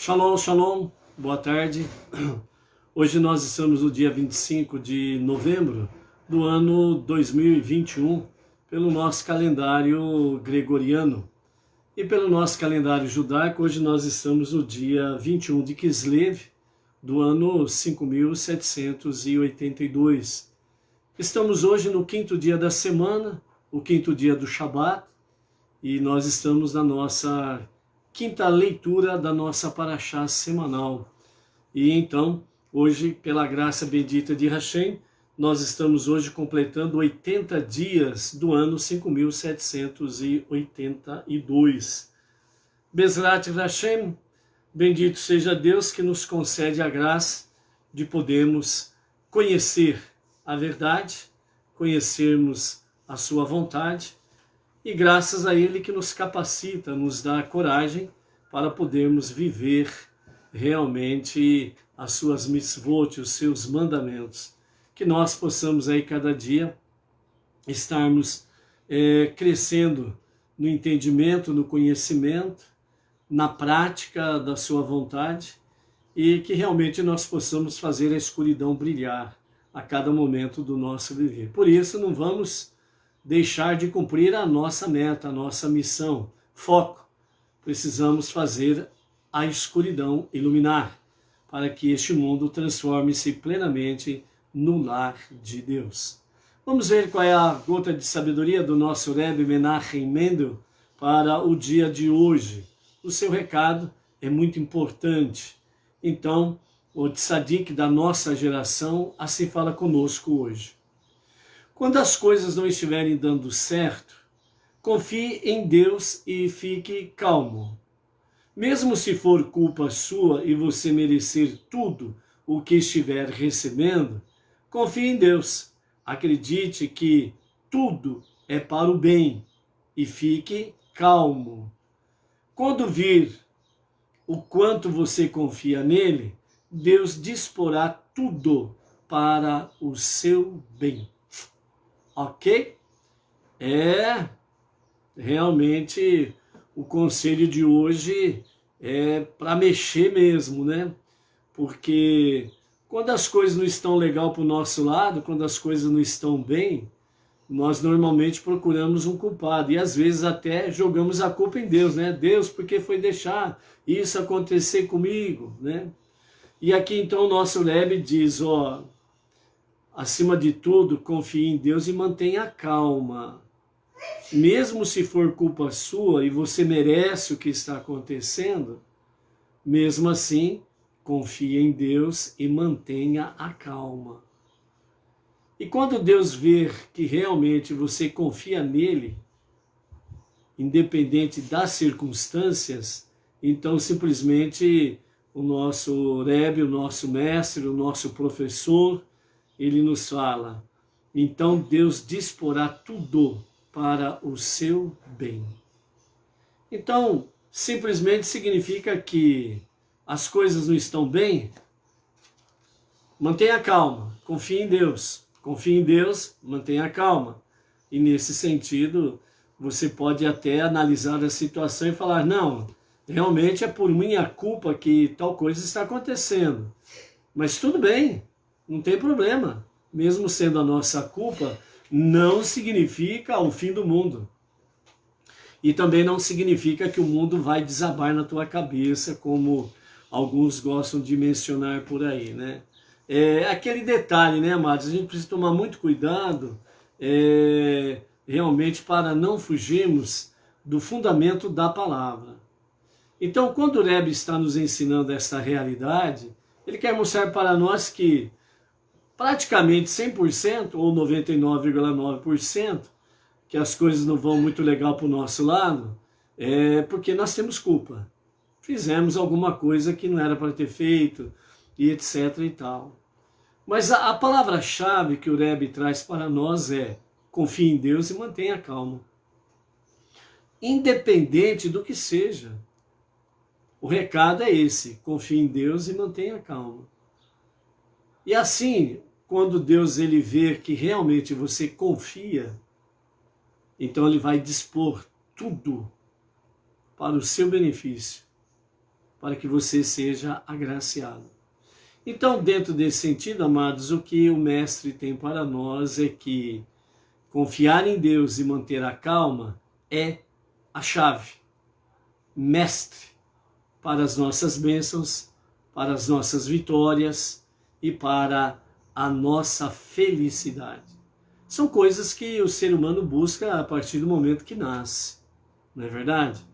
Shalom, shalom, boa tarde. Hoje nós estamos no dia 25 de novembro do ano 2021, pelo nosso calendário gregoriano. E pelo nosso calendário judaico, hoje nós estamos no dia 21 de Kislev, do ano 5782. Estamos hoje no quinto dia da semana, o quinto dia do Shabat, e nós estamos na nossa quinta leitura da nossa Parashá semanal. E então, hoje, pela graça bendita de Hashem, nós estamos hoje completando 80 dias do ano 5782. Bezrat Hashem, bendito seja Deus que nos concede a graça de podermos conhecer a verdade, conhecermos a sua vontade, e graças a Ele que nos capacita, nos dá coragem para podermos viver realmente as suas mitzvot, os seus mandamentos. Que nós possamos aí cada dia estarmos crescendo no entendimento, no conhecimento, na prática da sua vontade, e que realmente nós possamos fazer a escuridão brilhar a cada momento do nosso viver. Por isso não vamos deixar de cumprir a nossa meta, a nossa missão, foco. Precisamos fazer a escuridão iluminar, para que este mundo transforme-se plenamente no lar de Deus. Vamos ver qual é a gota de sabedoria do nosso Rebbe Menachem Mendel para o dia de hoje. O seu recado é muito importante. Então, o tzadik da nossa geração assim fala conosco hoje. Quando as coisas não estiverem dando certo, confie em Deus e fique calmo. Mesmo se for culpa sua e você merecer tudo o que estiver recebendo, confie em Deus. Acredite que tudo é para o bem e fique calmo. Quando vir o quanto você confia nele, Deus disporá tudo para o seu bem. Ok? Realmente o conselho de hoje é para mexer mesmo, né? Porque quando as coisas não estão legal para o nosso lado, quando as coisas não estão bem, nós normalmente procuramos um culpado e às vezes até jogamos a culpa em Deus, né? Deus, por que foi deixar isso acontecer comigo, né? E aqui então o nosso Rebbe diz, acima de tudo, confie em Deus e mantenha calma. Mesmo se for culpa sua e você merece o que está acontecendo, mesmo assim, confie em Deus e mantenha a calma. E quando Deus ver que realmente você confia nele, independente das circunstâncias, então simplesmente o nosso Rebbe, o nosso mestre, o nosso professor, ele nos fala, então Deus disporá tudo para o seu bem. Então, simplesmente significa que as coisas não estão bem, mantenha calma, confie em Deus. Confie em Deus, mantenha calma. E nesse sentido, você pode até analisar a situação e falar, não, realmente é por minha culpa que tal coisa está acontecendo. Mas tudo bem, não tem problema. Mesmo sendo a nossa culpa, não significa o fim do mundo. E também não significa que o mundo vai desabar na tua cabeça, como alguns gostam de mencionar por aí, né? É aquele detalhe, né, amados? A gente precisa tomar muito cuidado, realmente, para não fugirmos do fundamento da palavra. Então, quando o Rebbe está nos ensinando essa realidade, ele quer mostrar para nós que praticamente 100% ou 99,9% que as coisas não vão muito legal para o nosso lado, é porque nós temos culpa. Fizemos alguma coisa que não era para ter feito, e etc e tal. Mas a palavra-chave que o Rebbe traz para nós é confie em Deus e mantenha calma. Independente do que seja. O recado é esse, confie em Deus e mantenha calma. E assim, quando Deus ele vê que realmente você confia, então ele vai dispor tudo para o seu benefício, para que você seja agraciado. Então, dentro desse sentido, amados, o que o Mestre tem para nós é que confiar em Deus e manter a calma é a chave, mestre, para as nossas bênçãos, para as nossas vitórias e para a nossa felicidade. São coisas que o ser humano busca a partir do momento que nasce, não é verdade?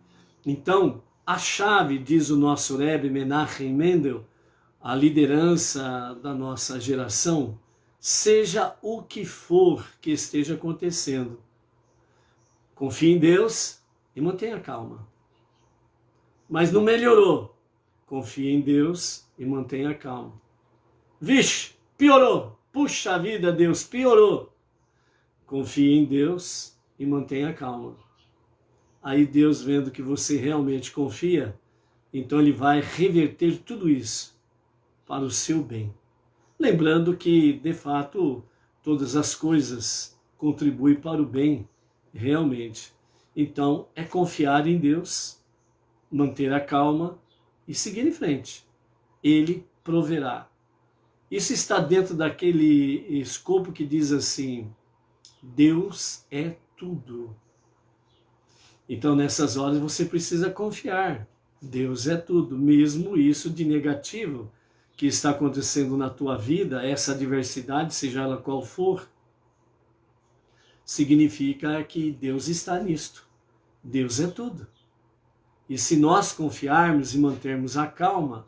Então, a chave, diz o nosso Rebbe Menachem Mendel, a liderança da nossa geração, seja o que for que esteja acontecendo, confie em Deus e mantenha calma. Mas não melhorou, confie em Deus e mantenha calma. Vixe, piorou, puxa vida, Deus, piorou. Confie em Deus e mantenha calma. Aí Deus, vendo que você realmente confia, então Ele vai reverter tudo isso para o seu bem. Lembrando que, de fato, todas as coisas contribuem para o bem, realmente. Então, é confiar em Deus, manter a calma e seguir em frente. Ele proverá. Isso está dentro daquele escopo que diz assim: Deus é tudo. Então, nessas horas, você precisa confiar. Deus é tudo, mesmo isso de negativo que está acontecendo na tua vida, essa adversidade, seja ela qual for, significa que Deus está nisto. Deus é tudo. E se nós confiarmos e mantermos a calma,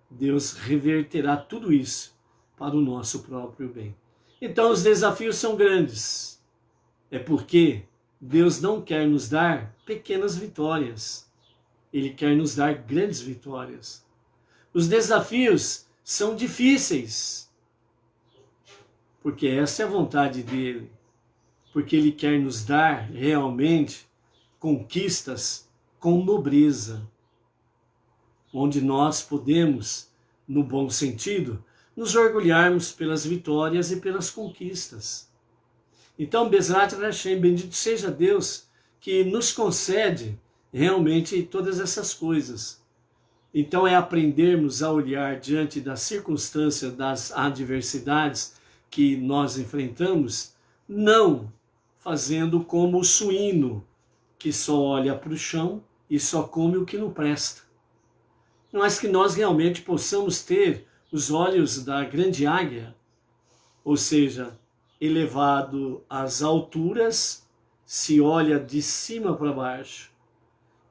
Deus reverterá tudo isso para o nosso próprio bem. Então os desafios são grandes. É porque Deus não quer nos dar pequenas vitórias. Ele quer nos dar grandes vitórias. Os desafios são difíceis, porque essa é a vontade dele. Porque ele quer nos dar realmente conquistas com nobreza, onde nós podemos, no bom sentido, nos orgulharmos pelas vitórias e pelas conquistas. Então, Bezrat Hashem, bendito seja Deus, que nos concede realmente todas essas coisas. Então é aprendermos a olhar diante das circunstâncias, das adversidades que nós enfrentamos, não fazendo como o suíno, que só olha para o chão e só come o que não presta. Mas que nós realmente possamos ter os olhos da grande águia, ou seja, elevado às alturas, se olha de cima para baixo.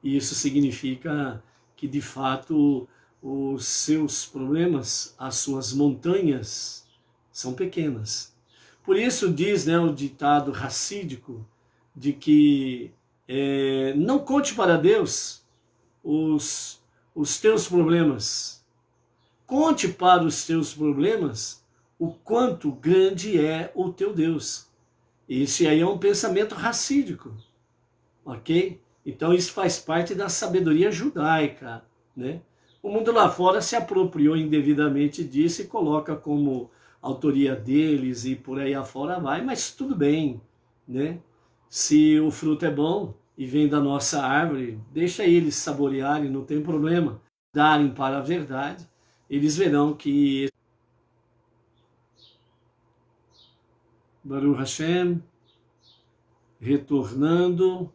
E isso significa que, de fato, os seus problemas, as suas montanhas, são pequenas. Por isso diz, né, o ditado racídico de que não conte para Deus os teus problemas. Conte para os teus problemas o quanto grande é o teu Deus. Esse aí é um pensamento racídico, ok? Então isso faz parte da sabedoria judaica, né? O mundo lá fora se apropriou indevidamente disso e coloca como autoria deles e por aí afora vai, mas tudo bem, né? Se o fruto é bom e vem da nossa árvore, deixa eles saborearem, não tem problema, darem para a verdade, eles verão que Baruch Hashem, retornando,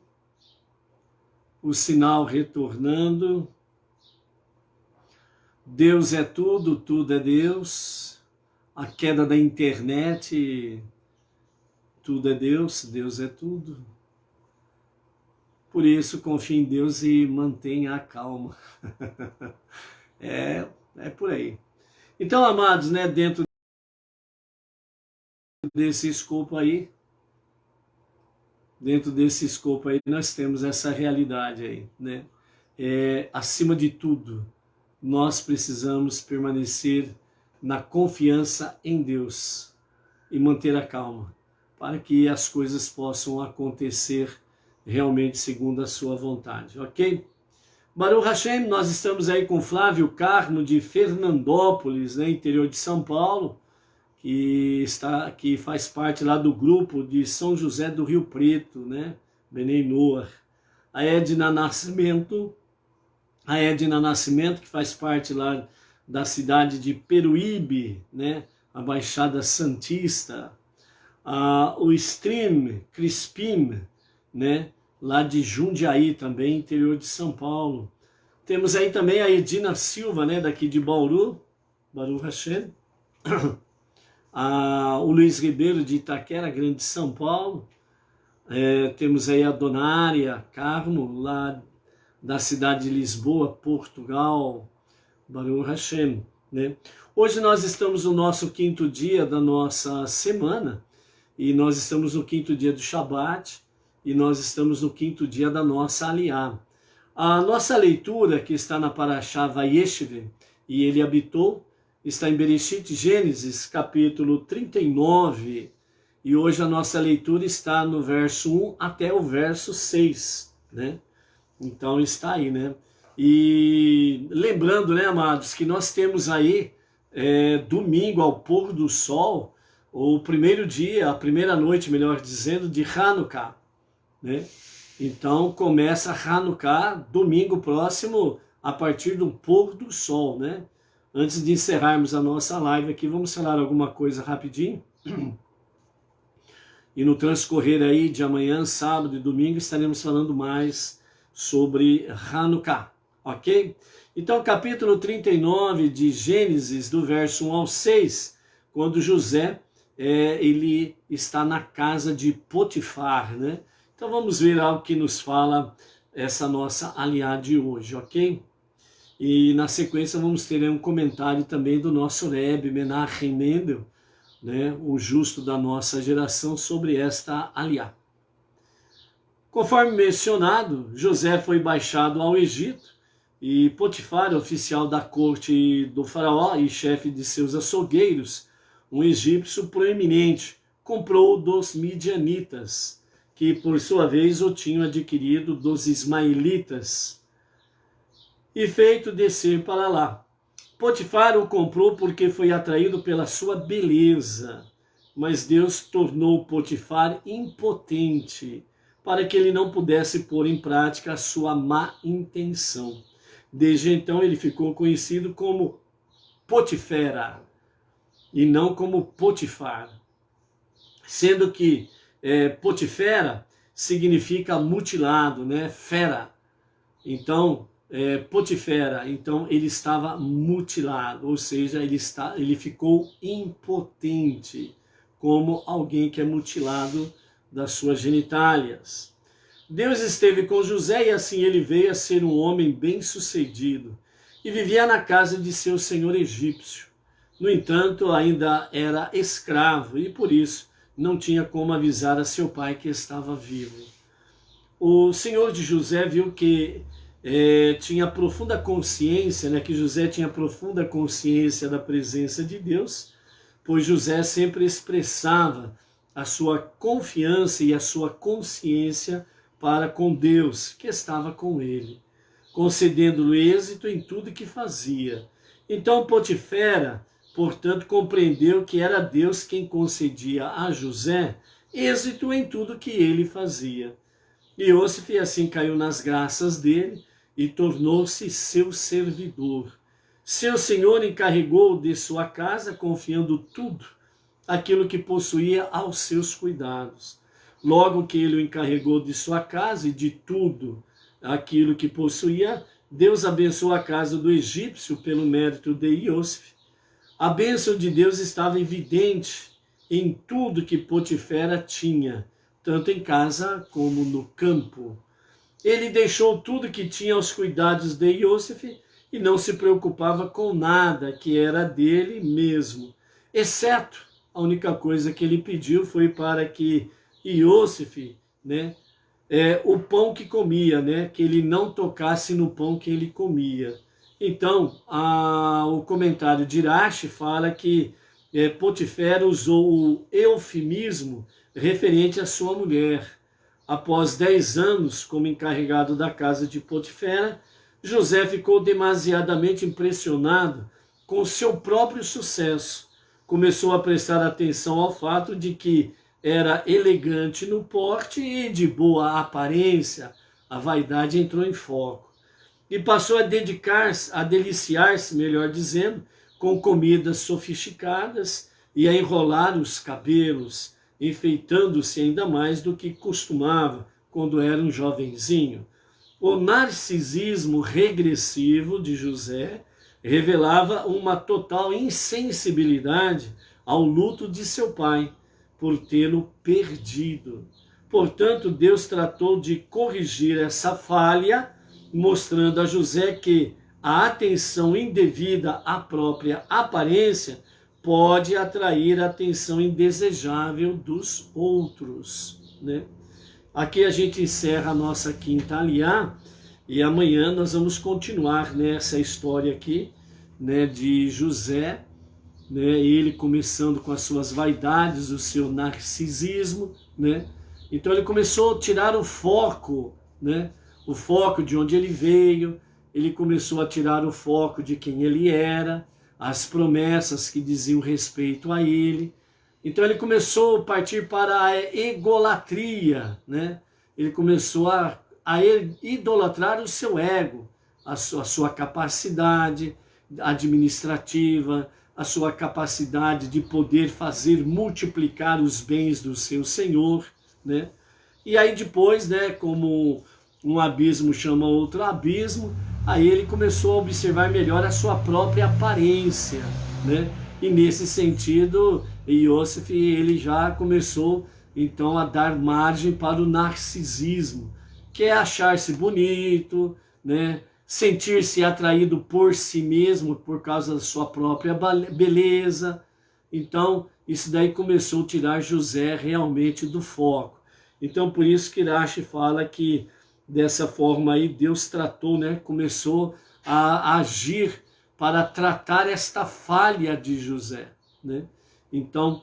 o sinal retornando, Deus é tudo, tudo é Deus, a queda da internet, tudo é Deus, Deus é tudo. Por isso, confie em Deus e mantenha a calma. É por aí. Então, amados, né, dentro desse escopo aí, nós temos essa realidade aí, né? Acima de tudo, nós precisamos permanecer na confiança em Deus e manter a calma, para que as coisas possam acontecer realmente segundo a sua vontade, ok? Baruch Hashem, nós estamos aí com Flávio Carmo de Fernandópolis, né, interior de São Paulo, que faz parte lá do grupo de São José do Rio Preto, né, Benei Noor. A Edna Nascimento a Edna Nascimento, que faz parte lá da cidade de Peruíbe, né? A Baixada Santista, o Stream Crispim, né? Lá de Jundiaí também, interior de São Paulo. Temos aí também a Edina Silva, né? Daqui de Bauru, Bauru Hashem. O Luiz Ribeiro de Itaquera, Grande São Paulo. Temos aí a Donária Carmo, lá da cidade de Lisboa, Portugal, Baruch Hashem, né? Hoje nós estamos no nosso 5º dia da nossa semana, e nós estamos no 5º dia do Shabat, e nós estamos no 5º dia da nossa Aliyah. A nossa leitura, que está na Parashá Vayeshev, e ele habitou, está em Bereshit, Gênesis, capítulo 39, e hoje a nossa leitura está no verso 1 até o verso 6, né? Então está aí, né? E lembrando, né, amados, que nós temos aí domingo ao pôr do sol, o primeiro dia, a primeira noite, melhor dizendo, de Hanukkah, né? Então começa Hanukkah domingo próximo, a partir do pôr do sol, né? Antes de encerrarmos a nossa live aqui, vamos falar alguma coisa rapidinho. E no transcorrer aí de amanhã, sábado e domingo, estaremos falando mais sobre Hanukkah, ok? Então, capítulo 39 de Gênesis, do verso 1 ao 6, quando José, ele está na casa de Potifar, né? Então vamos ver algo que nos fala essa nossa Aliyah de hoje, ok? E na sequência vamos ter um comentário também do nosso Rebbe Menachem Mendel, né, o justo da nossa geração, sobre esta Aliyah. Conforme mencionado, José foi baixado ao Egito, e Potifar, oficial da corte do faraó e chefe de seus açougueiros, um egípcio proeminente, comprou dos midianitas, que por sua vez o tinham adquirido dos ismaelitas, e feito descer para lá. Potifar o comprou porque foi atraído pela sua beleza, mas Deus tornou Potifar impotente, para que ele não pudesse pôr em prática a sua má intenção. Desde então ele ficou conhecido como Potifera, e não como Potifar, sendo que Potifera significa mutilado, né? Fera. Então, Potifera, então ele estava mutilado, ou seja, ele ficou impotente, como alguém que é mutilado das suas genitálias. Deus esteve com José e assim ele veio a ser um homem bem-sucedido e vivia na casa de seu senhor egípcio. No entanto, ainda era escravo e por isso não tinha como avisar a seu pai que estava vivo. O senhor de José viu que tinha profunda consciência, né, que José tinha profunda consciência da presença de Deus, pois José sempre expressava a sua confiança e a sua consciência para com Deus, que estava com ele, concedendo-lhe êxito em tudo que fazia. Então Potifera, portanto, compreendeu que era Deus quem concedia a José êxito em tudo que ele fazia. E Iosif assim caiu nas graças dele e tornou-se seu servidor. Seu senhor encarregou de sua casa, confiando tudo aquilo que possuía aos seus cuidados. Logo que ele o encarregou de sua casa e de tudo aquilo que possuía, Deus abençoou a casa do egípcio pelo mérito de Iosif. A bênção de Deus estava evidente em tudo que Potifera tinha, tanto em casa como no campo. Ele deixou tudo que tinha aos cuidados de Iosif e não se preocupava com nada que era dele mesmo, exceto a única coisa que ele pediu foi para que Iosif, né, o pão que comia, né, que ele não tocasse no pão que ele comia. Então, o comentário de Irache fala que Potifera usou o eufemismo referente à sua mulher. Após 10 anos como encarregado da casa de Potifera, José ficou demasiadamente impressionado com seu próprio sucesso. Começou a prestar atenção ao fato de que era elegante no porte e de boa aparência. A vaidade entrou em foco. e passou a dedicar-se, a deliciar-se, melhor dizendo, com comidas sofisticadas e a enrolar os cabelos, enfeitando-se ainda mais do que costumava quando era um jovenzinho. O narcisismo regressivo de José revelava uma total insensibilidade ao luto de seu pai, por tê-lo perdido. Portanto, Deus tratou de corrigir essa falha, mostrando a José que a atenção indevida à própria aparência pode atrair a atenção indesejável dos outros, né? Aqui a gente encerra a nossa quinta aliá e amanhã nós vamos continuar nessa história aqui, né, de José, né, ele começando com as suas vaidades, o seu narcisismo, né? Então ele começou a tirar o foco, né, o foco de onde ele veio, ele começou a tirar o foco de quem ele era, as promessas que diziam respeito a ele. Então ele começou a partir para a egolatria, né? Ele começou a idolatrar o seu ego, a sua capacidade administrativa, a sua capacidade de poder fazer multiplicar os bens do seu Senhor, né? E aí depois, né, como um abismo chama outro abismo, aí ele começou a observar melhor a sua própria aparência, né? E nesse sentido, Iosif, ele já começou então a dar margem para o narcisismo, que é achar-se bonito, né? Sentir-se atraído por si mesmo por causa da sua própria beleza. Então, isso daí começou a tirar José realmente do foco. Então, por isso que Rashi fala que dessa forma aí Deus tratou, né? Começou a agir para tratar esta falha de José, né? Então,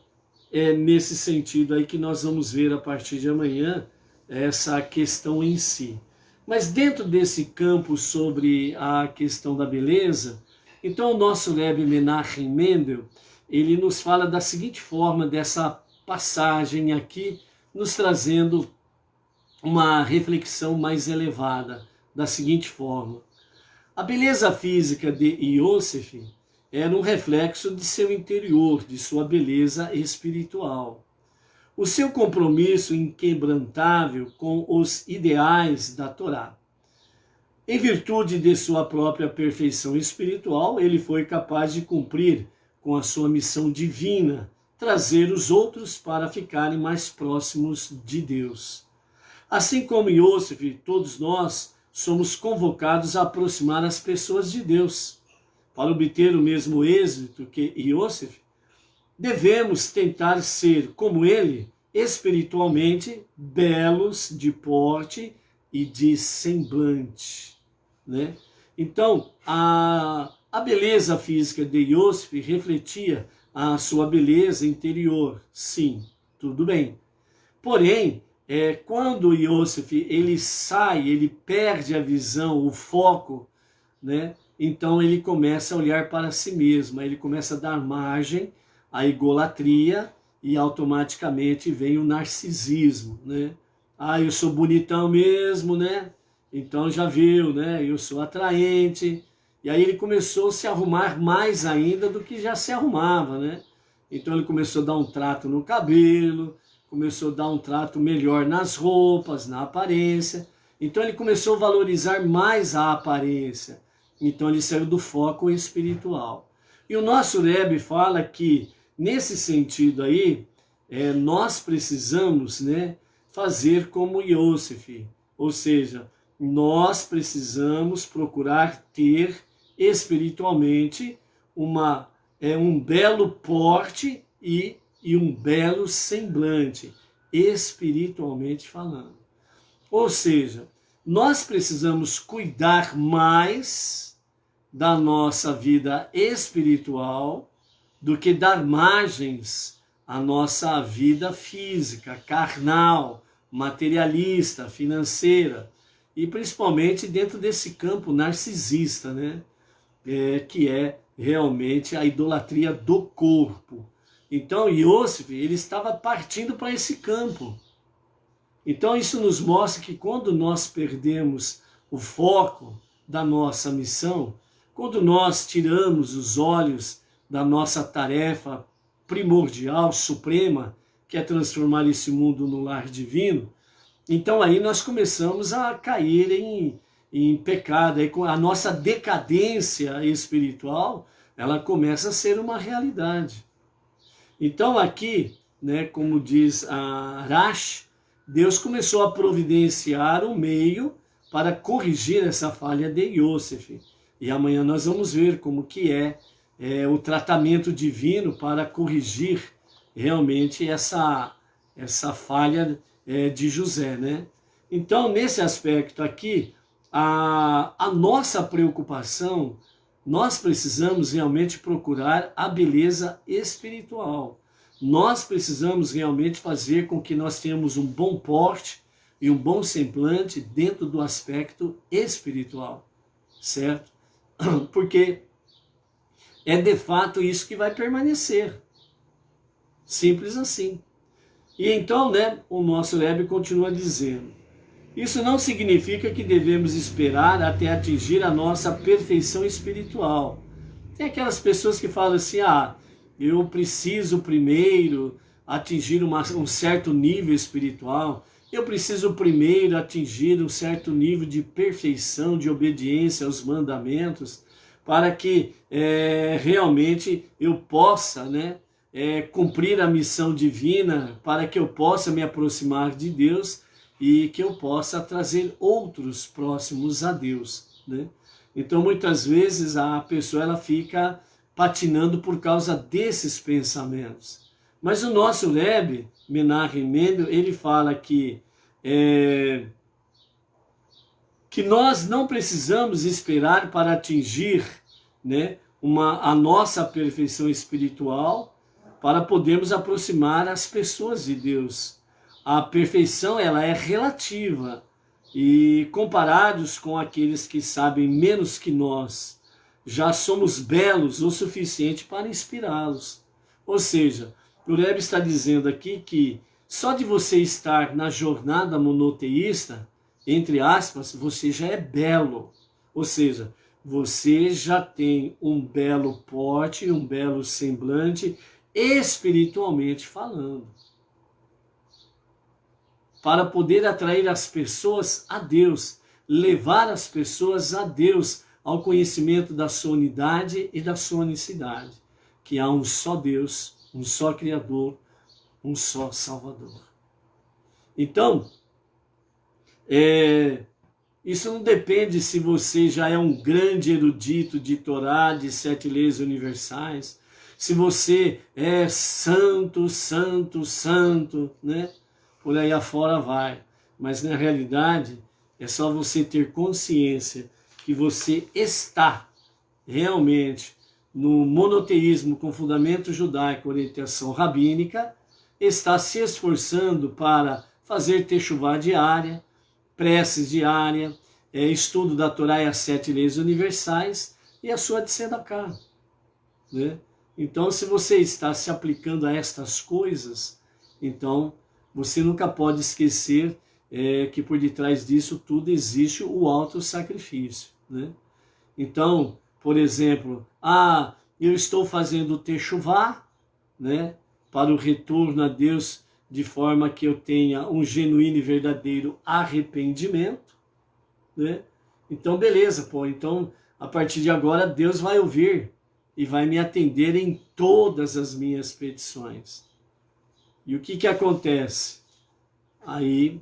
é nesse sentido aí que nós vamos ver a partir de amanhã essa questão em si. Mas dentro desse campo sobre a questão da beleza, então o nosso Rebbe Menachem Mendel, ele nos fala da seguinte forma, dessa passagem aqui, nos trazendo uma reflexão mais elevada, da seguinte forma. A beleza física de Iosef era um reflexo de seu interior, de sua beleza espiritual. O seu compromisso inquebrantável com os ideais da Torá. Em virtude de sua própria perfeição espiritual, ele foi capaz de cumprir com a sua missão divina, trazer os outros para ficarem mais próximos de Deus. Assim como Iosef, todos nós somos convocados a aproximar as pessoas de Deus. Para obter o mesmo êxito que Iosef, devemos tentar ser, como ele, espiritualmente belos de porte e de semblante, né? Então, a beleza física de Iosef refletia a sua beleza interior, sim, tudo bem. Porém, quando Iosef ele sai, ele perde a visão, o foco, né? Então ele começa a olhar para si mesmo, ele começa a dar margem à egolatria e automaticamente vem o narcisismo, né? Ah, eu sou bonitão mesmo, né? Então já viu, né? Eu sou atraente. E aí ele começou a se arrumar mais ainda do que já se arrumava, né? Então ele começou a dar um trato no cabelo, começou a dar um trato melhor nas roupas, na aparência. Então ele começou a valorizar mais a aparência. Então ele saiu do foco espiritual. E o nosso Rebbe fala que, nesse sentido aí, nós precisamos, né, fazer como Iosef. Ou seja, nós precisamos procurar ter espiritualmente um belo porte e um belo semblante, espiritualmente falando. Ou seja, nós precisamos cuidar mais da nossa vida espiritual do que dar margens à nossa vida física, carnal, materialista, financeira, e principalmente dentro desse campo narcisista, né? Que é realmente a idolatria do corpo. Então Iosef, ele estava partindo para esse campo. Então isso nos mostra que quando nós perdemos o foco, da nossa missão, quando nós tiramos os olhos da nossa tarefa primordial, suprema, que é transformar esse mundo no lar divino, então aí nós começamos a cair em pecado, aí a nossa decadência espiritual, ela começa a ser uma realidade. Então aqui, né, como diz a Rashi, Deus começou a providenciar um meio para corrigir essa falha de Yosef. E amanhã nós vamos ver como que é o tratamento divino para corrigir realmente essa falha de José, né? Então, nesse aspecto aqui, a nossa preocupação, nós precisamos realmente procurar a beleza espiritual. Nós precisamos realmente fazer com que nós tenhamos um bom porte e um bom semblante dentro do aspecto espiritual, certo? Porque é de fato isso que vai permanecer. Simples assim. E então, né, o nosso Rebbe continua dizendo: isso não significa que devemos esperar até atingir a nossa perfeição espiritual. Tem aquelas pessoas que falam assim, eu preciso primeiro atingir um certo nível espiritual, eu preciso primeiro atingir um certo nível de perfeição, de obediência aos mandamentos, para que realmente eu possa, né, cumprir a missão divina, para que eu possa me aproximar de Deus e que eu possa trazer outros próximos a Deus, né? Então muitas vezes a pessoa ela fica patinando por causa desses pensamentos. Mas o nosso Rebbe, Menachem Mendel, ele fala que nós não precisamos esperar para atingir, né, a nossa perfeição espiritual para podermos aproximar as pessoas de Deus. A perfeição ela é relativa e comparados com aqueles que sabem menos que nós, já somos belos o suficiente para inspirá-los. Ou seja, o Rebbe está dizendo aqui que só de você estar na jornada monoteísta, entre aspas, você já é belo. Ou seja, você já tem um belo porte, um belo semblante, espiritualmente falando. Para poder atrair as pessoas a Deus, levar as pessoas a Deus, ao conhecimento da sua unidade e da sua unicidade, que há um só Deus, um só Criador, um só Salvador. Então, isso não depende se você já é um grande erudito de Torá, de 7 leis universais, se você é santo, santo, santo, né? Por aí afora vai. Mas na realidade, é só você ter consciência que você está realmente no monoteísmo com fundamento judaico, orientação rabínica, está se esforçando para fazer techuvá diária, preces diária, estudo da Torá e as 7 leis universais e a sua tzedakah, né? Então, se você está se aplicando a estas coisas, então você nunca pode esquecer que por detrás disso tudo existe o autossacrifício, né? Então, por exemplo, eu estou fazendo techuvá, né, para o retorno a Deus de forma que eu tenha um genuíno e verdadeiro arrependimento, né? Então, beleza, então a partir de agora Deus vai ouvir e vai me atender em todas as minhas petições. E o que acontece? Aí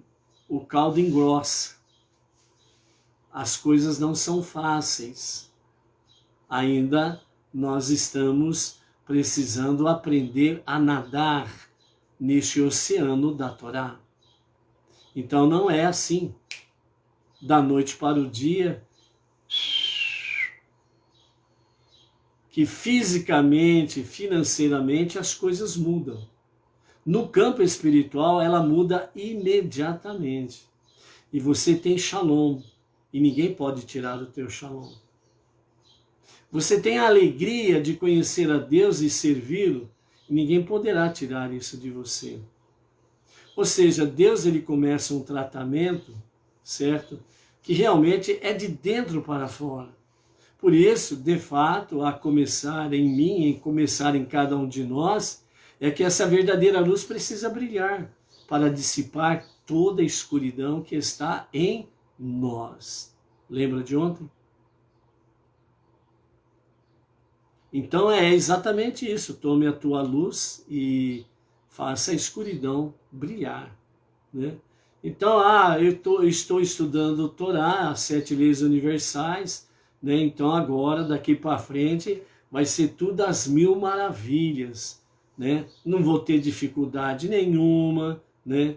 o caldo engrossa. As coisas não são fáceis. Ainda nós estamos precisando aprender a nadar neste oceano da Torá. Então não é assim. Da noite para o dia, que fisicamente, financeiramente as coisas mudam. No campo espiritual, ela muda imediatamente. E você tem shalom. E ninguém pode tirar o teu shalom. Você tem a alegria de conhecer a Deus e servi-lo. E ninguém poderá tirar isso de você. Ou seja, Deus ele começa um tratamento, certo? que realmente é de dentro para fora. Por isso, de fato, a começar em mim, em começar em cada um de nós, é que essa verdadeira luz precisa brilhar para dissipar toda a escuridão que está em nós. Lembra de ontem? Então é exatamente isso. Tome a tua luz e faça a escuridão brilhar, né? Então, eu estou estudando o Torá, as 7 leis universais, né? Então agora, daqui para frente, vai ser tudo às 1000 maravilhas, né? Não vou ter dificuldade nenhuma, né?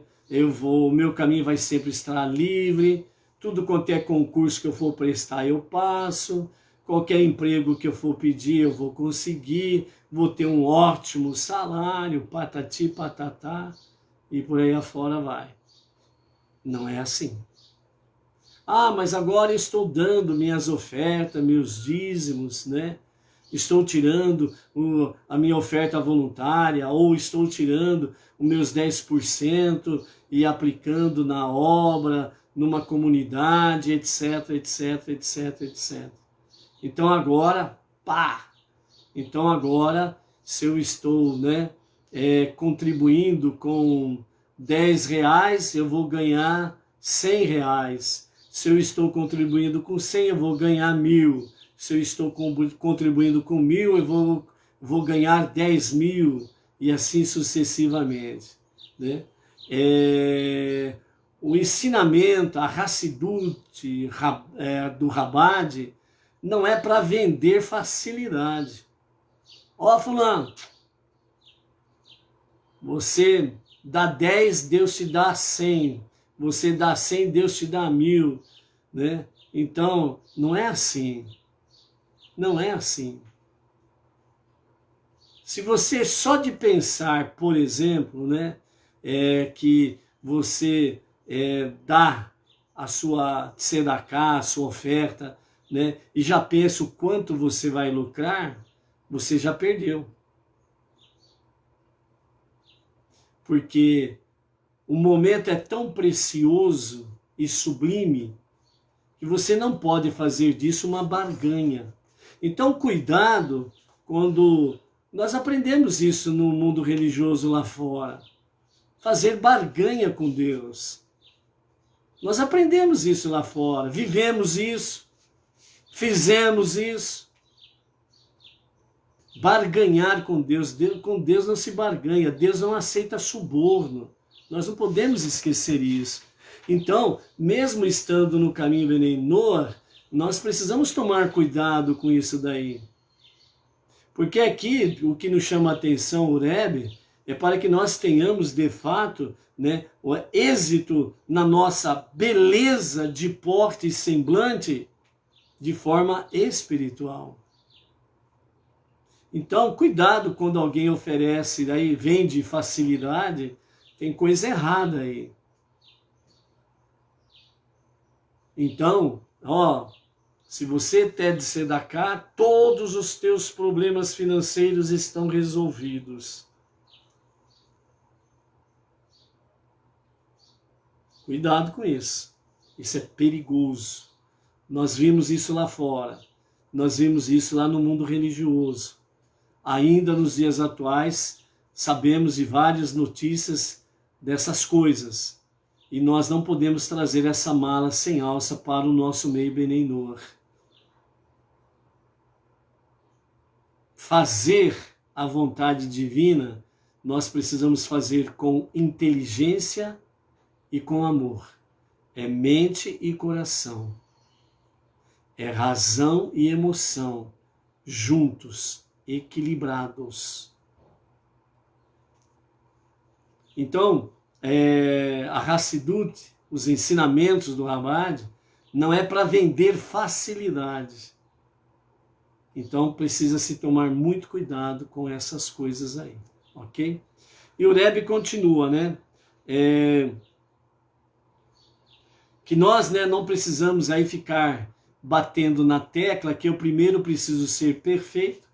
O meu caminho vai sempre estar livre, tudo quanto é concurso que eu for prestar eu passo, qualquer emprego que eu for pedir eu vou conseguir, vou ter um ótimo salário, patati patatá, e por aí afora vai. Não é assim. Mas agora eu estou dando minhas ofertas, meus dízimos, né? Estou tirando a minha oferta voluntária, ou estou tirando os meus 10% e aplicando na obra, numa comunidade, etc, etc, etc, etc. Então agora, Então agora, se eu estou, né, contribuindo com R$10, eu vou ganhar R$100. Se eu estou contribuindo com 100, eu vou ganhar 1000. Se eu estou contribuindo com 1000, eu vou ganhar 10.000 e assim sucessivamente, né? O ensinamento, a Hassidut do Rabad, não é para vender facilidade. Fulano, você dá 10, Deus te dá 100. Você dá 100, Deus te dá 1000, né? Então, não é assim. Não é assim. Se você só de pensar, por exemplo, né, que você dá a sua tzedakah, a sua oferta, né, e já pensa o quanto você vai lucrar, você já perdeu. Porque o momento é tão precioso e sublime que você não pode fazer disso uma barganha. Então, cuidado quando nós aprendemos isso no mundo religioso lá fora. Fazer barganha com Deus. Nós aprendemos isso lá fora, vivemos isso, fizemos isso. Barganhar com Deus não se barganha, Deus não aceita suborno. Nós não podemos esquecer isso. Então, mesmo estando no caminho Benei Noach, nós precisamos tomar cuidado com isso daí. Porque aqui, o que nos chama a atenção, o Rebbe, é para que nós tenhamos, de fato, né, o êxito na nossa beleza de porte e semblante de forma espiritual. Então, cuidado quando alguém oferece, daí vende facilidade, tem coisa errada aí. Então, se você der de tzedakah, todos os teus problemas financeiros estão resolvidos. Cuidado com isso. Isso é perigoso. Nós vimos isso lá fora. Nós vimos isso lá no mundo religioso. Ainda nos dias atuais, sabemos de várias notícias dessas coisas. E nós não podemos trazer essa mala sem alça para o nosso meio Benei Noach. Fazer a vontade divina, nós precisamos fazer com inteligência e com amor. É mente e coração. É razão e emoção, juntos, equilibrados. Então, a Hassidut, os ensinamentos do Rabad, não é para vender facilidade. Então, precisa se tomar muito cuidado com essas coisas aí, ok? E o Rebbe continua, né? Que nós, né, não precisamos aí ficar batendo na tecla que eu primeiro preciso ser perfeito,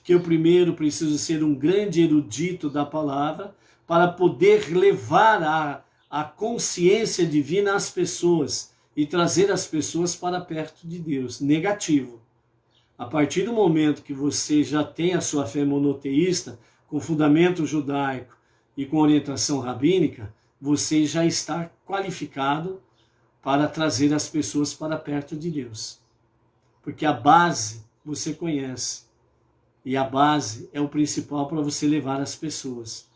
que eu primeiro preciso ser um grande erudito da palavra, para poder levar a consciência divina às pessoas. e trazer as pessoas para perto de Deus. Negativo. A partir do momento que você já tem a sua fé monoteísta, com fundamento judaico e com orientação rabínica, você já está qualificado para trazer as pessoas para perto de Deus. Porque a base você conhece. E a base é o principal para você levar as pessoas.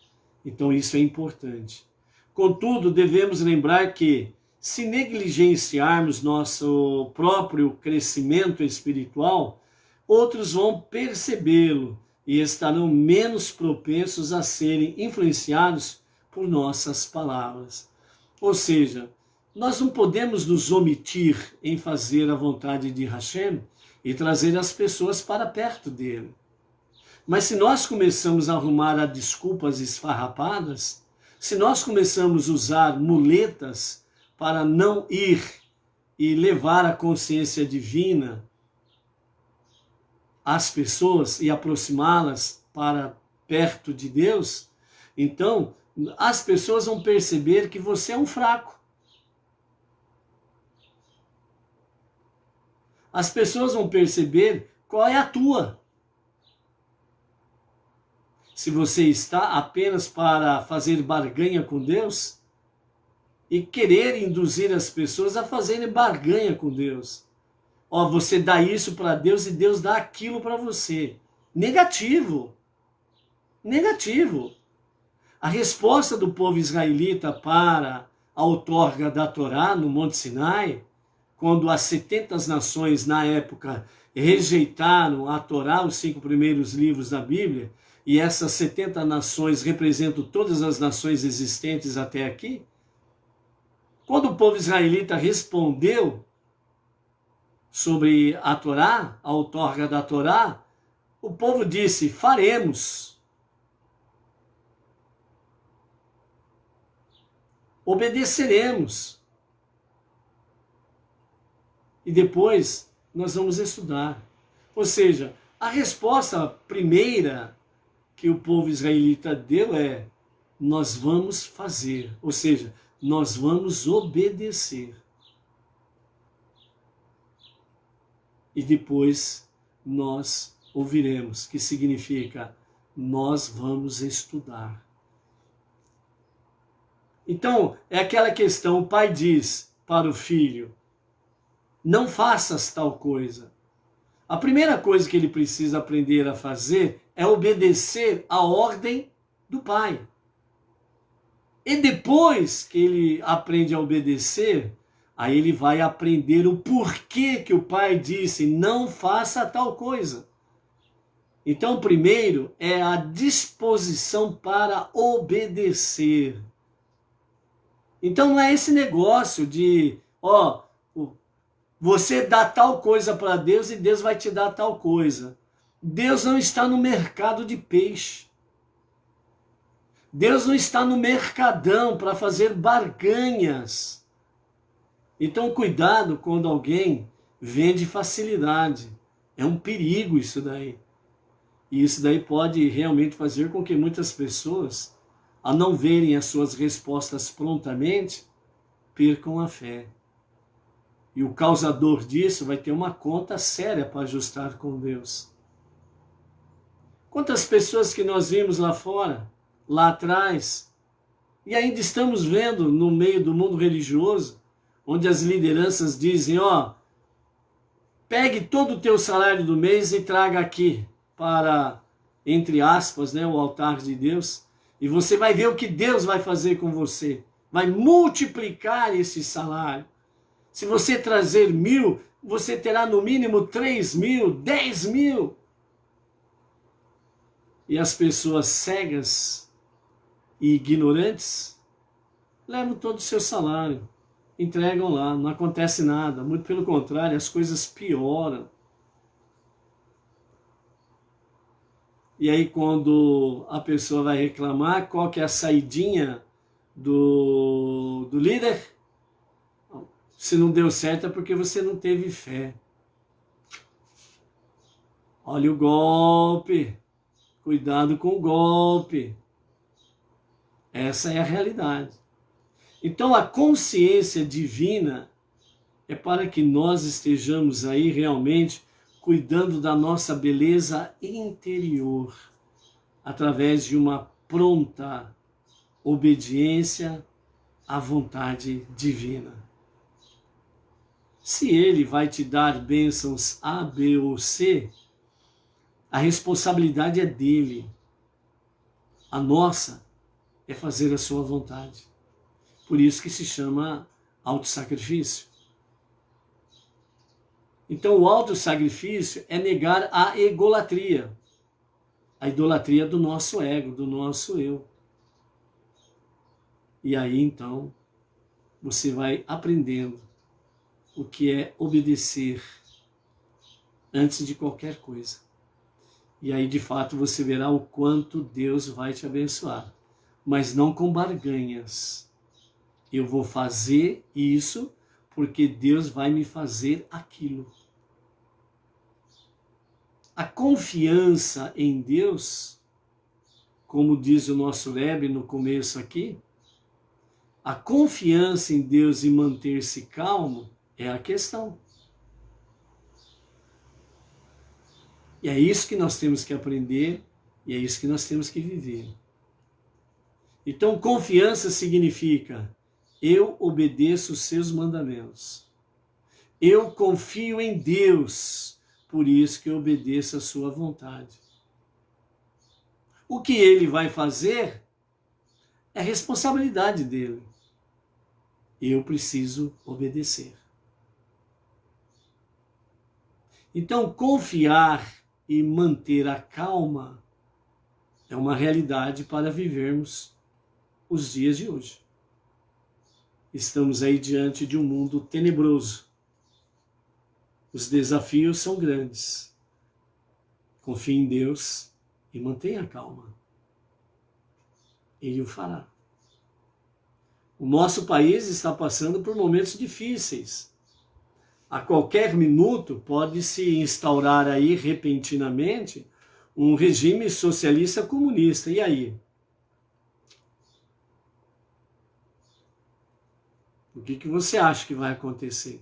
Então isso é importante. Contudo, devemos lembrar que, se negligenciarmos nosso próprio crescimento espiritual, outros vão percebê-lo e estarão menos propensos a serem influenciados por nossas palavras. Ou seja, nós não podemos nos omitir em fazer a vontade de Hashem e trazer as pessoas para perto dele. Mas se nós começamos a arrumar a desculpas esfarrapadas, se nós começamos a usar muletas para não ir e levar a consciência divina às pessoas e aproximá-las para perto de Deus, então as pessoas vão perceber que você é um fraco. As pessoas vão perceber qual é a tua. Se você está apenas para fazer barganha com Deus e querer induzir as pessoas a fazerem barganha com Deus. Ó, você dá isso para Deus e Deus dá aquilo para você. Negativo. Negativo. A resposta do povo israelita para a outorga da Torá no Monte Sinai, quando as 70 nações na época rejeitaram a Torá, os 5 primeiros livros da Bíblia, e essas 70 nações representam todas as nações existentes até aqui, quando o povo israelita respondeu sobre a Torá, a outorga da Torá, o povo disse, faremos. Obedeceremos. E depois nós vamos estudar. Ou seja, a resposta primeira que o povo israelita deu é, nós vamos fazer. Ou seja, nós vamos obedecer. E depois nós ouviremos, que significa, nós vamos estudar. Então, é aquela questão, o pai diz para o filho, não faças tal coisa. A primeira coisa que ele precisa aprender a fazer é obedecer a ordem do pai. E depois que ele aprende a obedecer, aí ele vai aprender o porquê que o pai disse, não faça tal coisa. Então, primeiro é a disposição para obedecer. Então não é esse negócio de, você dá tal coisa para Deus e Deus vai te dar tal coisa. Deus não está no mercado de peixe. Deus não está no mercadão para fazer barganhas. Então cuidado quando alguém vende facilidade. É um perigo isso daí. E isso daí pode realmente fazer com que muitas pessoas, a não verem as suas respostas prontamente, percam a fé. E o causador disso vai ter uma conta séria para ajustar com Deus. Quantas pessoas que nós vimos lá fora, lá atrás, e ainda estamos vendo no meio do mundo religioso, onde as lideranças dizem, pegue todo o teu salário do mês e traga aqui para, entre aspas, o altar de Deus, e você vai ver o que Deus vai fazer com você. Vai multiplicar esse salário. Se você trazer 1.000, você terá no mínimo 3.000, 10.000. E as pessoas cegas e ignorantes levam todo o seu salário, entregam lá, não acontece nada. Muito pelo contrário, as coisas pioram. E aí quando a pessoa vai reclamar, qual que é a saidinha do líder? Se não deu certo é porque você não teve fé. Olha o golpe. Cuidado com o golpe. Essa é a realidade. Então a consciência divina é para que nós estejamos aí realmente cuidando da nossa beleza interior, através de uma pronta obediência à vontade divina. Se Ele vai te dar bênçãos A, B ou C, a responsabilidade é dele. A nossa é fazer a sua vontade. Por isso que se chama autossacrifício. Então o autossacrifício é negar a egolatria. A idolatria do nosso ego, do nosso eu. E aí então você vai aprendendo o que é obedecer antes de qualquer coisa. E aí de fato você verá o quanto Deus vai te abençoar. Mas não com barganhas. Eu vou fazer isso porque Deus vai me fazer aquilo. A confiança em Deus, como diz o nosso Rebbe no começo aqui, a confiança em Deus e manter-se calmo é a questão. E é isso que nós temos que aprender e é isso que nós temos que viver. Então, confiança significa: eu obedeço os seus mandamentos. Eu confio em Deus, por isso que eu obedeço a sua vontade. O que ele vai fazer é responsabilidade dele. Eu preciso obedecer. Então, confiar e manter a calma é uma realidade para vivermos os dias de hoje. Estamos aí diante de um mundo tenebroso. Os desafios são grandes. Confie em Deus e mantenha calma. Ele o fará. O nosso país está passando por momentos difíceis. A qualquer minuto pode se instaurar aí repentinamente um regime socialista comunista. E aí? O que você acha que vai acontecer?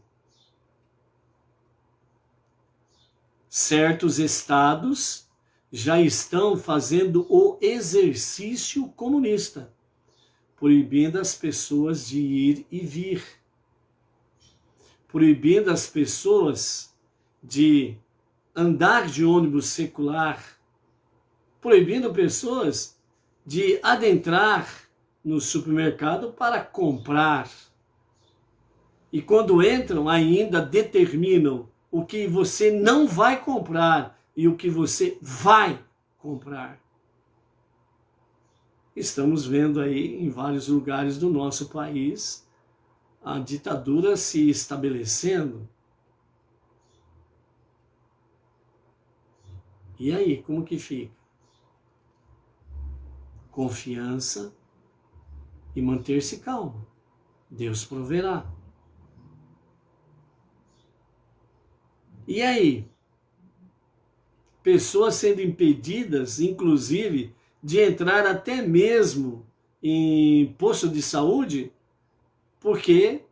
Certos estados já estão fazendo o exercício comunista, proibindo as pessoas de ir e vir, proibindo as pessoas de andar de ônibus secular, proibindo pessoas de adentrar no supermercado para comprar. E quando entram, ainda determinam o que você não vai comprar e o que você vai comprar. Estamos vendo aí em vários lugares do nosso país a ditadura se estabelecendo. E aí, como que fica? Confiança e manter-se calmo. Deus proverá. E aí? Pessoas sendo impedidas, inclusive, de entrar até mesmo em posto de saúde, porque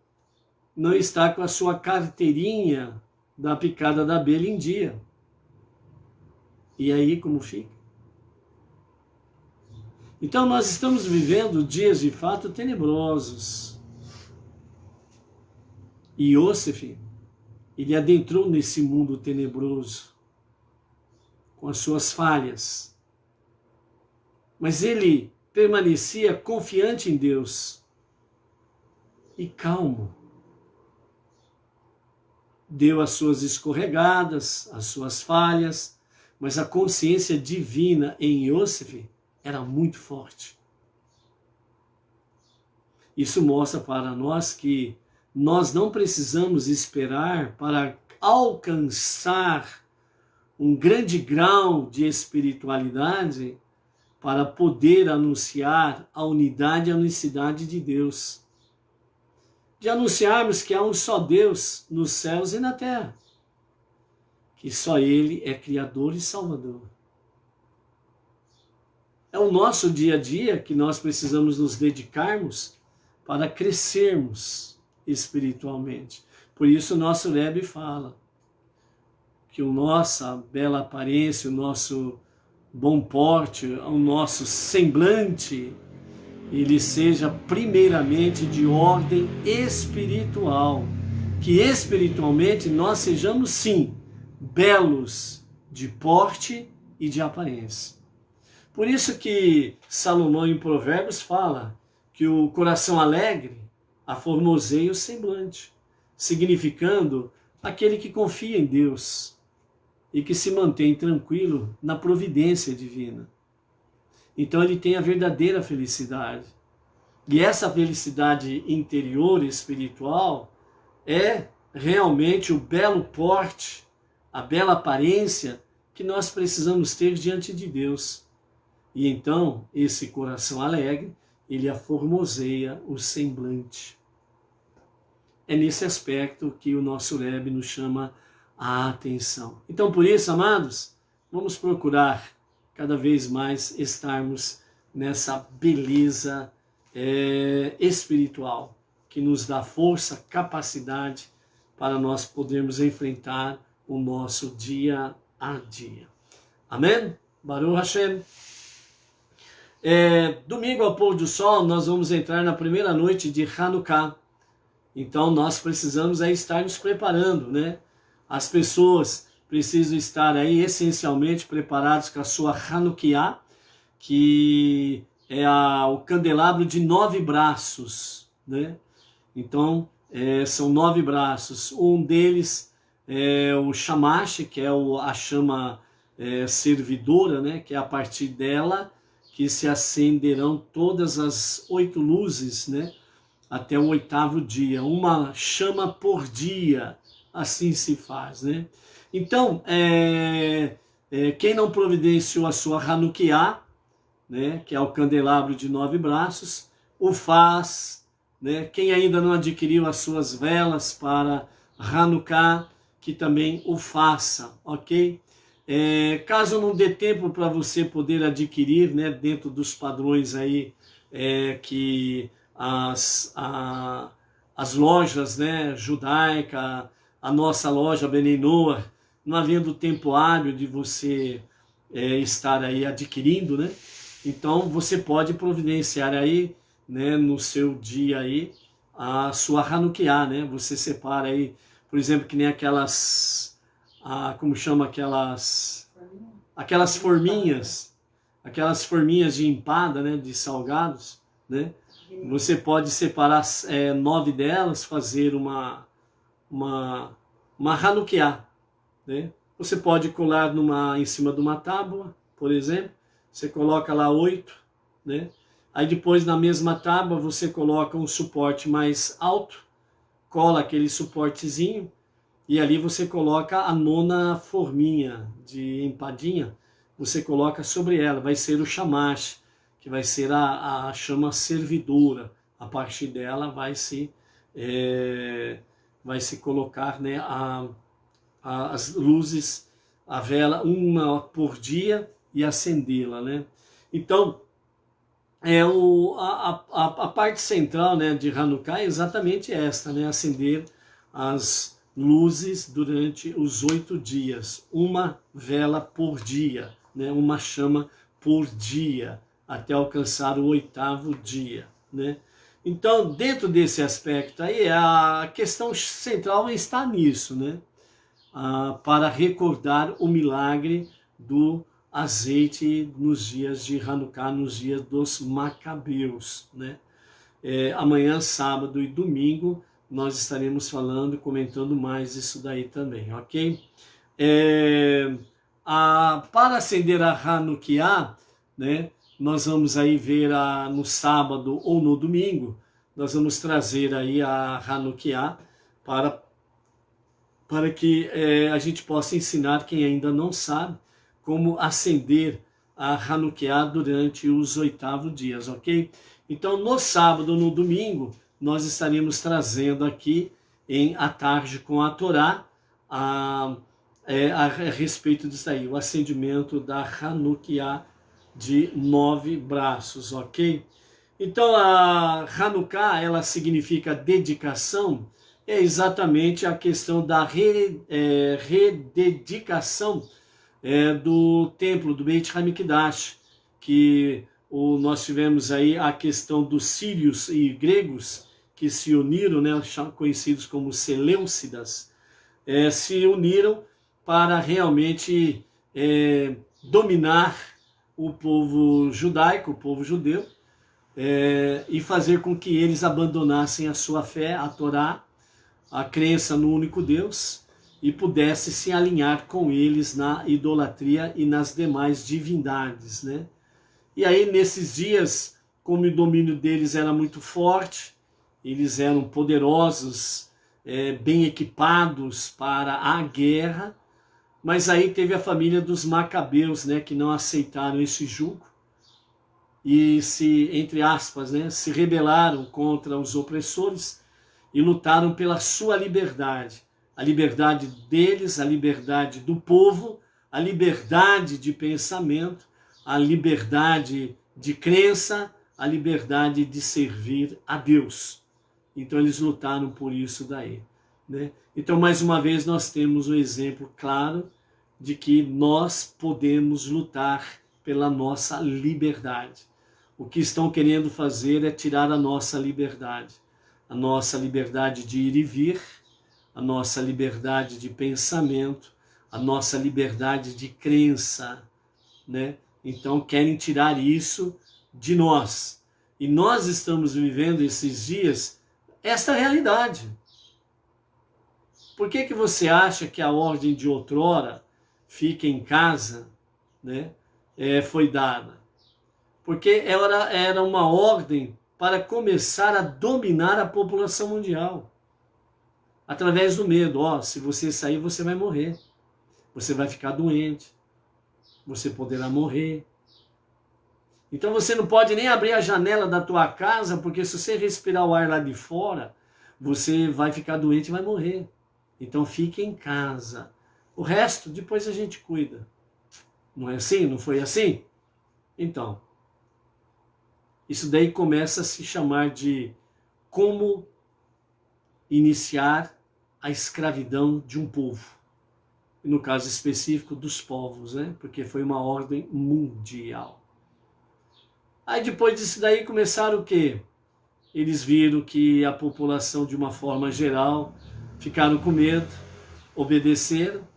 não está com a sua carteirinha da picada da abelha em dia. E aí, como fica? Então, nós estamos vivendo dias de fato tenebrosos. E Yosef, ele adentrou nesse mundo tenebroso, com as suas falhas. Mas ele permanecia confiante em Deus e calmo. Deu as suas escorregadas, as suas falhas, mas a consciência divina em Yosef era muito forte. Isso mostra para nós que nós não precisamos esperar para alcançar um grande grau de espiritualidade para poder anunciar a unidade e a unicidade de Deus. De anunciarmos que há um só Deus nos céus e na terra. Que só Ele é Criador e Salvador. É o nosso dia a dia que nós precisamos nos dedicarmos para crescermos espiritualmente. Por isso o nosso Rebbe fala que a nossa bela aparência, o nosso bom porte, o nosso semblante, ele seja primeiramente de ordem espiritual. Que espiritualmente nós sejamos, sim, belos de porte e de aparência. Por isso que Salomão em Provérbios fala que o coração alegre aformoseia o semblante, significando aquele que confia em Deus e que se mantém tranquilo na providência divina. Então ele tem a verdadeira felicidade. E essa felicidade interior e espiritual é realmente o belo porte, a bela aparência que nós precisamos ter diante de Deus. E então esse coração alegre, ele aformoseia o semblante. É nesse aspecto que o nosso Rebbe nos chama a atenção. Então, por isso, amados, vamos procurar cada vez mais estarmos nessa beleza espiritual, que nos dá força, capacidade para nós podermos enfrentar o nosso dia a dia. Amém? Baruch Hashem. Domingo ao pôr do sol, nós vamos entrar na primeira noite de Hanukkah. Então nós precisamos aí estar nos preparando, né? As pessoas precisam estar aí essencialmente preparados com a sua Hanukkah, que é o candelabro de 9 braços, né? Então são 9 braços. Um deles é o Shamash, que é a chama servidora, né? Que é a partir dela que se acenderão todas as 8 luzes, né? Até o 8º dia, uma chama por dia, assim se faz, né? Então, quem não providenciou a sua Hanukkah, né, que é o candelabro de 9 braços, o faz, né? Quem ainda não adquiriu as suas velas para Hanukkah, que também o faça, ok? Caso não dê tempo para você poder adquirir, né, dentro dos padrões aí que as lojas, né, judaica, a nossa loja Bnei Noach, não havendo tempo hábil de você estar aí adquirindo, né? Então você pode providenciar aí, né, no seu dia aí a sua Hanukkah, né? Você separa aí, por exemplo, que nem aquelas como chama aquelas forminhas de empada, né, de salgados, né? Você pode separar 9 delas, fazer uma Hanukkah, né? Você pode colar em cima de uma tábua, por exemplo, você coloca lá 8, né? Aí depois na mesma tábua você coloca um suporte mais alto, cola aquele suportezinho, e ali você coloca a 9ª forminha de empadinha, você coloca sobre ela, vai ser o shamash, que vai ser a chama servidora. A partir dela vai se colocar, né, as luzes, a vela, uma por dia, e acendê-la, né? Então, a parte central, né, de Hanukkah é exatamente esta, né? Acender as luzes durante os 8 dias, uma vela por dia, né? Uma chama por dia, até alcançar o 8º dia, né? Então, dentro desse aspecto aí, a questão central está nisso, né? Para recordar o milagre do azeite nos dias de Hanukkah, nos dias dos Macabeus, né? Amanhã, sábado e domingo, nós estaremos falando, comentando mais isso daí também, ok? Para acender a Hanukkah, né, nós vamos aí ver no sábado ou no domingo, nós vamos trazer aí a Hanukkah para que a gente possa ensinar quem ainda não sabe como acender a Hanukkah durante os 8º dias, ok? Então, no sábado ou no domingo, nós estaremos trazendo aqui à tarde com a Torá a respeito disso aí, o acendimento da Hanukkah de 9 braços, ok? Então, a Hanukkah, ela significa dedicação, é exatamente a questão da rededicação do templo, do Beit HaMikdash, que nós tivemos aí a questão dos sírios e gregos que se uniram, né, conhecidos como Seleucidas, se uniram para realmente dominar o povo judaico, o povo judeu, e fazer com que eles abandonassem a sua fé, a Torá, a crença no único Deus, e pudesse se alinhar com eles na idolatria e nas demais divindades, né? E aí, nesses dias, como o domínio deles era muito forte, eles eram poderosos, bem equipados para a guerra, mas aí teve a família dos Macabeus, né, que não aceitaram esse jugo e se, entre aspas, né, se rebelaram contra os opressores e lutaram pela sua liberdade. A liberdade deles, a liberdade do povo, a liberdade de pensamento, a liberdade de crença, a liberdade de servir a Deus. Então eles lutaram por isso daí, né? Então, mais uma vez, nós temos um exemplo claro de que nós podemos lutar pela nossa liberdade. O que estão querendo fazer é tirar a nossa liberdade de ir e vir, a nossa liberdade de pensamento, a nossa liberdade de crença, né? Então querem tirar isso de nós. E nós estamos vivendo esses dias esta realidade. Por que você acha que a ordem de outrora, fica em casa, né, foi dada? Porque era uma ordem para começar a dominar a população mundial. Através do medo. Se você sair, você vai morrer. Você vai ficar doente. Você poderá morrer. Então você não pode nem abrir a janela da tua casa, porque se você respirar o ar lá de fora, você vai ficar doente e vai morrer. Então fique em casa. O resto, depois a gente cuida. Não é assim? Não foi assim? Então, isso daí começa a se chamar de como iniciar a escravidão de um povo. No caso específico dos povos, né? Porque foi uma ordem mundial. Aí depois disso daí começaram o quê? Eles viram que a população, de uma forma geral, ficaram com medo, obedeceram.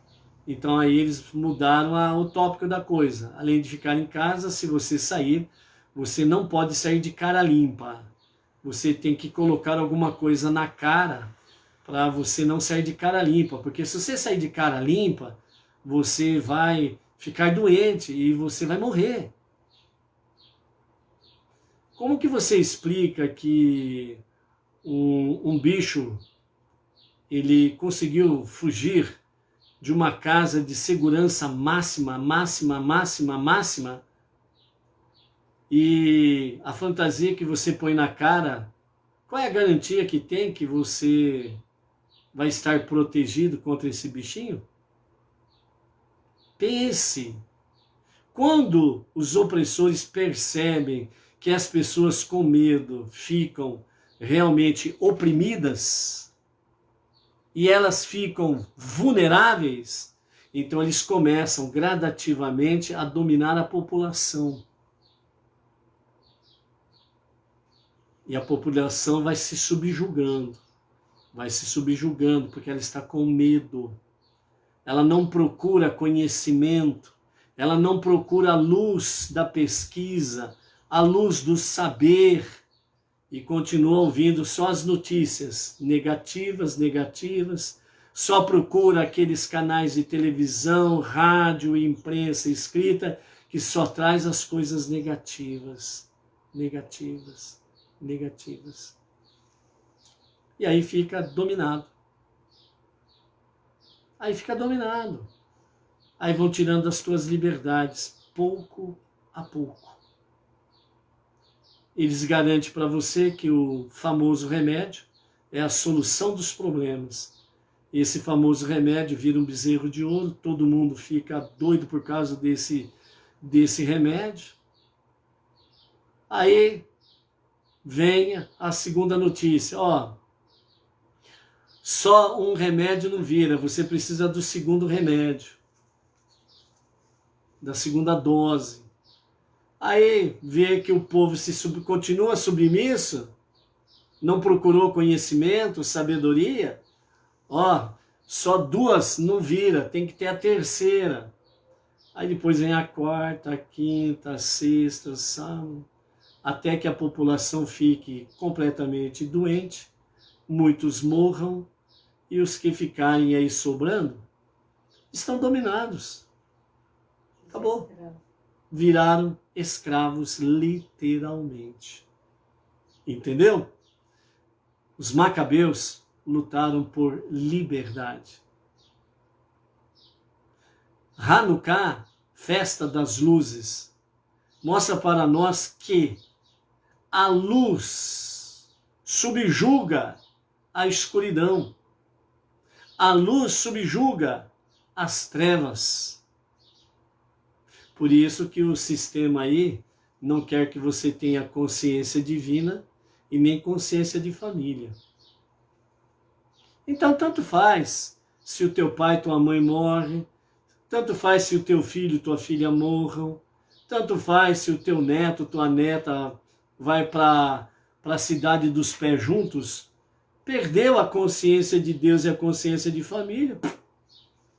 Então aí eles mudaram o tópico da coisa. Além de ficar em casa, se você sair, você não pode sair de cara limpa. Você tem que colocar alguma coisa na cara para você não sair de cara limpa. Porque se você sair de cara limpa, você vai ficar doente e você vai morrer. Como que você explica que um bicho ele conseguiu fugir de uma casa de segurança máxima, e a fantasia que você põe na cara, qual é a garantia que tem que você vai estar protegido contra esse bichinho? Pense. Quando os opressores percebem que as pessoas com medo ficam realmente oprimidas e elas ficam vulneráveis, então eles começam gradativamente a dominar a população. E a população vai se subjugando, porque ela está com medo. Ela não procura conhecimento, ela não procura a luz da pesquisa, a luz do saber, e continua ouvindo só as notícias negativas, só procura aqueles canais de televisão, rádio e imprensa escrita que só traz as coisas negativas. E aí fica dominado. Aí vão tirando as tuas liberdades, pouco a pouco. Eles garantem para você que o famoso remédio é a solução dos problemas. Esse famoso remédio vira um bezerro de ouro, todo mundo fica doido por causa desse remédio. Aí vem a segunda notícia, Só um remédio não vira, você precisa do segundo remédio, da segunda dose. Aí vê que o povo continua submisso, não procurou conhecimento, sabedoria. Ó, só duas não vira, tem que ter a terceira. Aí depois vem a quarta, a quinta, a sexta, sábado, até que a população fique completamente doente, muitos morram, e os que ficarem aí sobrando estão dominados. Acabou. Viraram escravos literalmente. Entendeu? Os macabeus lutaram por liberdade. Hanukkah, festa das luzes, mostra para nós que a luz subjuga a escuridão. A luz subjuga as trevas. Por isso que o sistema aí não quer que você tenha consciência divina e nem consciência de família. Então, tanto faz se o teu pai e tua mãe morrem, tanto faz se o teu filho e tua filha morram, tanto faz se o teu neto, tua neta vai para a cidade dos pés juntos, perdeu a consciência de Deus e a consciência de família.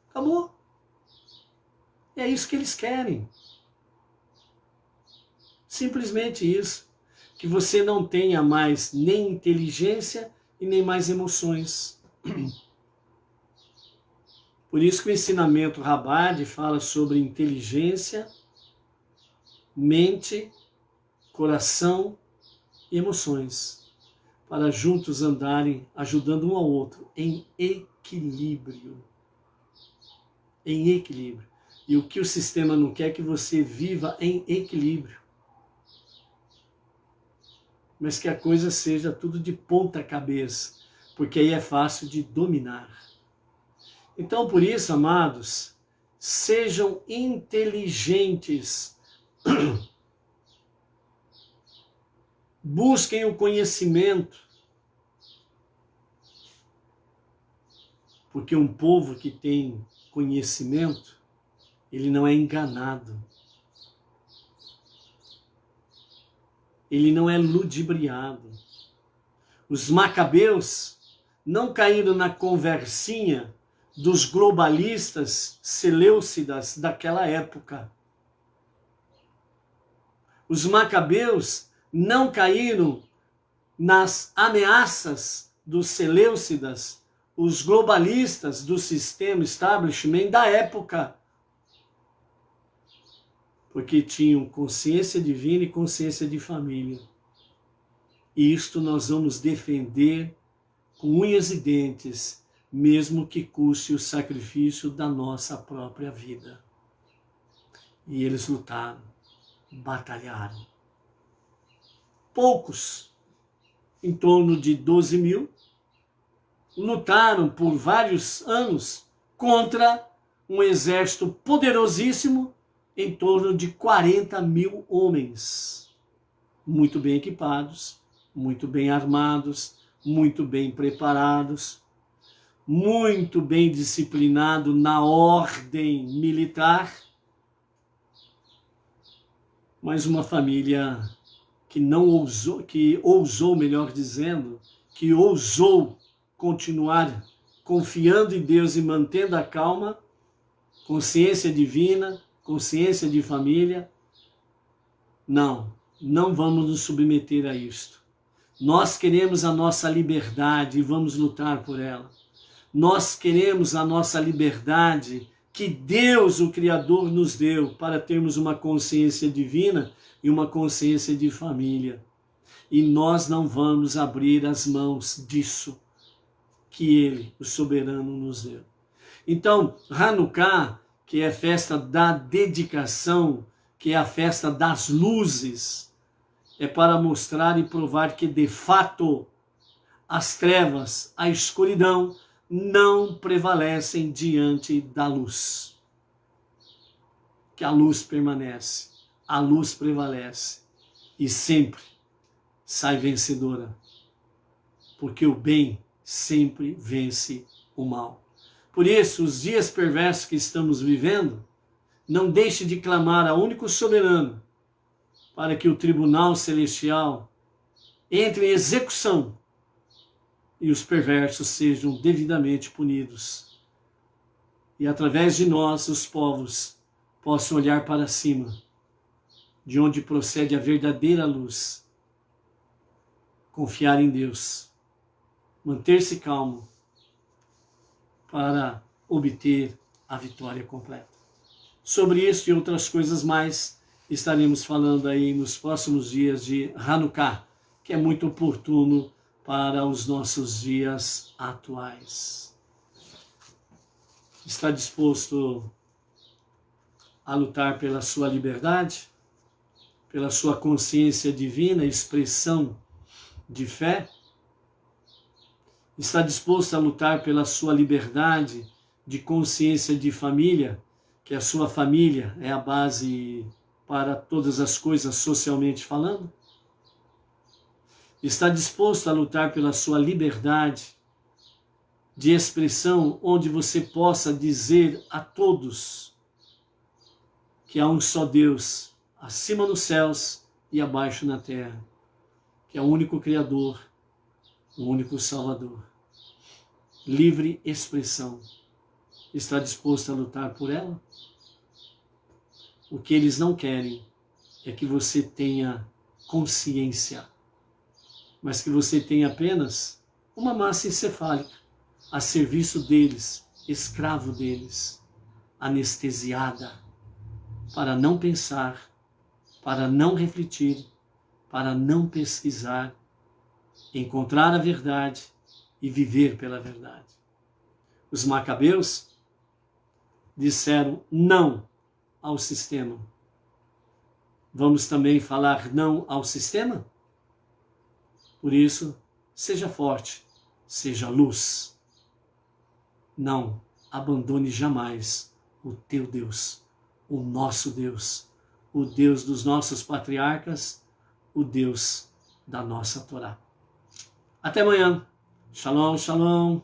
Acabou. É isso que eles querem. Simplesmente isso. Que você não tenha mais nem inteligência e nem mais emoções. Por isso que o ensinamento Rabad fala sobre inteligência, mente, coração e emoções, para juntos andarem ajudando um ao outro em equilíbrio. Em equilíbrio. E o que o sistema não quer é que você viva em equilíbrio. Mas que a coisa seja tudo de ponta cabeça, porque aí é fácil de dominar. Então, por isso, amados, sejam inteligentes. Busquem o conhecimento. Porque um povo que tem conhecimento, ele não é enganado. Ele não é ludibriado. Os macabeus não caíram na conversinha dos globalistas seleucidas daquela época. Os macabeus não caíram nas ameaças dos seleucidas, os globalistas do sistema establishment da época. Porque tinham consciência divina e consciência de família. E isto nós vamos defender com unhas e dentes, mesmo que custe o sacrifício da nossa própria vida. E eles lutaram, batalharam. Poucos, em torno de 12 mil, lutaram por vários anos contra um exército poderosíssimo, em torno de 40 mil homens, muito bem equipados, muito bem armados, muito bem preparados, muito bem disciplinado na ordem militar, mas uma família que não ousou, que ousou, melhor dizendo, que ousou continuar confiando em Deus e mantendo a calma, consciência divina, consciência de família. Não vamos nos submeter a isto. Nós queremos a nossa liberdade e vamos lutar por ela. Nós queremos a nossa liberdade que Deus, o Criador, nos deu para termos uma consciência divina e uma consciência de família. E nós não vamos abrir as mãos disso que Ele, o soberano, nos deu. Então, Hanukkah, que é a festa da dedicação, que é a festa das luzes, é para mostrar e provar que, de fato, as trevas, a escuridão, não prevalecem diante da luz. Que a luz permanece, a luz prevalece e sempre sai vencedora. Porque o bem sempre vence o mal. Por isso, os dias perversos que estamos vivendo, não deixe de clamar ao único soberano para que o tribunal celestial entre em execução e os perversos sejam devidamente punidos. E através de nós, os povos, possam olhar para cima, de onde procede a verdadeira luz. Confiar em Deus, manter-se calmo para obter a vitória completa. Sobre isso e outras coisas mais, estaremos falando aí nos próximos dias de Hanukkah, que é muito oportuno para os nossos dias atuais. Está disposto a lutar pela sua liberdade, pela sua consciência divina, expressão de fé? Está disposto a lutar pela sua liberdade de consciência de família, que a sua família é a base para todas as coisas socialmente falando? Está disposto a lutar pela sua liberdade de expressão, onde você possa dizer a todos que há um só Deus, acima nos céus e abaixo na terra, que é o único Criador, o único Salvador. Livre expressão. Está disposto a lutar por ela? O que eles não querem é que você tenha consciência, mas que você tenha apenas uma massa encefálica a serviço deles, escravo deles, anestesiada, para não pensar, para não refletir, para não pesquisar, encontrar a verdade e viver pela verdade. Os macabeus disseram não ao sistema. Vamos também falar não ao sistema? Por isso, seja forte, seja luz. Não abandone jamais o teu Deus, o nosso Deus, o Deus dos nossos patriarcas, o Deus da nossa Torá. Até amanhã. Shalom, shalom.